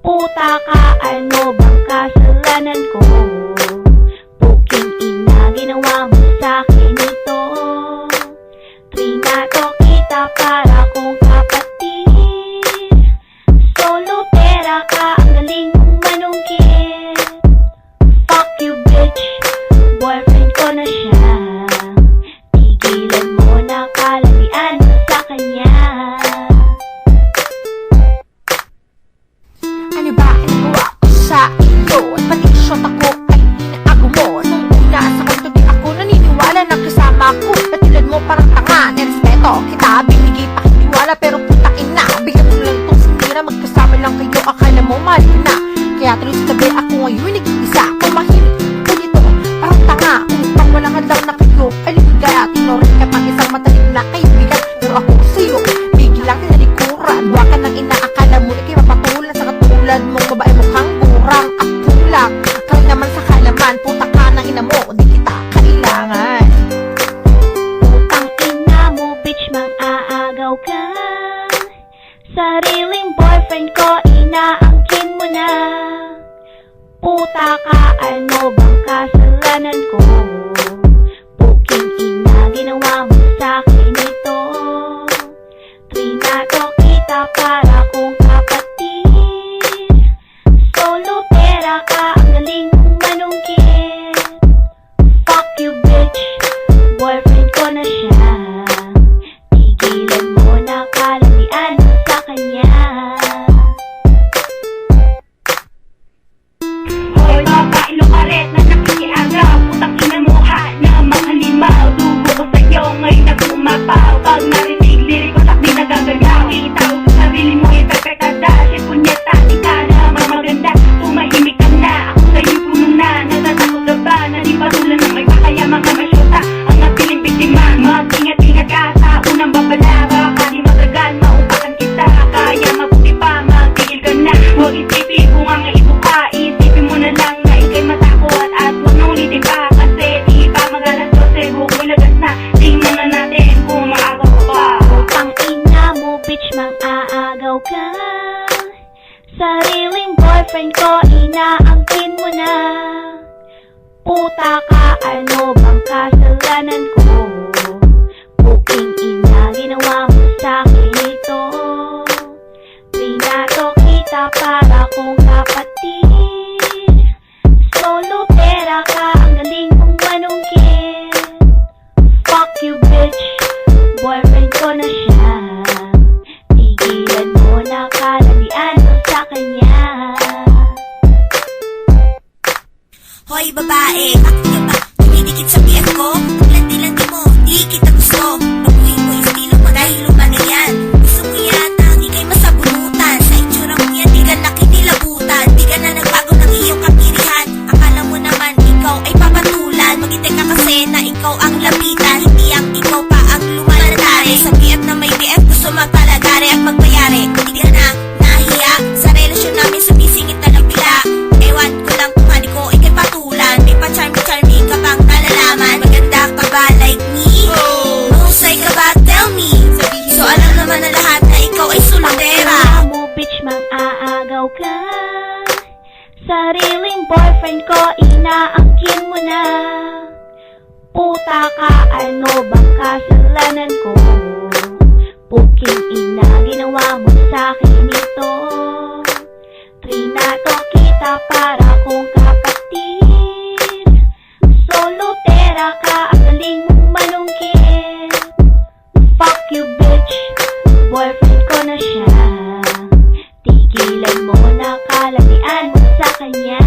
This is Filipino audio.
Puta ka, ano bang kasalanan ko? Puking ina, ginawa mo sa'kin ito. Trinato kita para kong kapatid. Solo pera ka, ang galing mong manungkit. Fuck you bitch, boyfriend ko na siya. Tigilan mo na kalalian mo sa kanya. Ano ba ang nagawa ko sa iyo? At pati shot ako ay inaago mo. Nung una sa kanto di ako naniniwala na kasama ko. Natulad mo parang tanga, nirespeto kita. Binigay pa kiniwala pero putain na. Bigyan mo lang itong sinira, magkasama lang kayo. Akala mo mahal ko na. Kaya tuloy sa tabi ako ngayon nag-iisa. Pumahimik ko dito, parang tanga. Upang walang hadlang na kayo ay ligaya. Tinorin ka pang isang matalim na kaibigan. Pero ako sa'yo, biglang tinalikuran. Huwa ka nang inaakala mo ikay mapatulan sa katulad mong babae mukhang burang at kulang. Kaya naman sa kalaman, puta ka ng ina mo, di kita kailangan. Putang ina mo, bitch, mang-aagaw ka. Sariling boyfriend ko, inaangkin mo na. Puta ka, ano bang kasalanan ko? Puking ina, ginawa mo sa'kin ito. Trinato kita para kong kapatid. Solo pera ka, ang galing mong manungkit. Fuck you bitch, boyfriend ko na siya. Tigilan mo na kalalian mo sa kanya. Hoy babae lukaret na nakikiagaw. Putang ina mo ha na mga halimaw. Dugo ko sa'yo ngayon nag-umapaw. Pag narinig lirik ko sakdi nagagalaw. Itaw sa sarili mo ipepekada. Shit punyeta, di ka naman maganda. Tumahimik ka na, ako sa'yo puno na. Natatakot ka ba na di patulan ng may pakaya mga masyota. Ang napiling biktima, mag-ingat-ingat ka sa unang babala. Baka di matagal, maupakan kita. Kaya mabuti pa, magtigil ka na. Huwag isipin kung ang ito ka. Isipin mo na lang na ikay matakot. At huwag na ulitin pa kasi di pa magalas 12. Huwag mo lagas na, tingnan na natin kung maagaw ka pa. Putang ina mo, bitch, mang-aagaw ka. Sariling boyfriend ko, inaangkin mo na. Puta ka, ano bang kasalanan ko? Puking ina, ginawa mo sa'kin ito. Trinato kita para kong kapatid. Solo pera ka, ang galing mong manungkit. Fuck you bitch, boyfriend ko na siya. Tigilan mo na kalalian mo sa kanya. Hoy babae, bakit ka ba dumidikit sa BF ko? Landi-landi mo, di kita gusto. Pag-uwi mo yung estilo mo dahil luma na yan. Gusto mo yata, di kayo masabunutan. Sa itsura mo yan, di ka nakinilabutan. Di ka na nagbago ng iyong kapirihan. Akala mo naman ikaw ay papatulan. Maghintay ka kasi na ikaw ang lapitan. Hindi ang ikaw pa ang lumalatari. Sa BF na may BF, gusto magpalagari at magbayari. Hindi ka na nahiya sa relasyon namin, sumisingit na lang bila. Ewan ko lang kung hani ko ikay patulan. May pa-charming ka bang nalalaman? Maganda ka ba like me? Mahusay ka ba? Tell me. So alam naman na lahat na ikaw ay sulundera. Putang ina mo, bitch, mang-aagaw ka. Sariling boyfriend ko, inaangkin mo na. Puta ka, ano bang kasalanan ko? Puking ina, ginawa mo sa'kin ito. Trinato kita para kong kapatid. Solo pera ka, ang galing mong manungkit. Fuck you bitch, boyfriend ko na siya. Tigilan mo na kalalian mo sa kanya.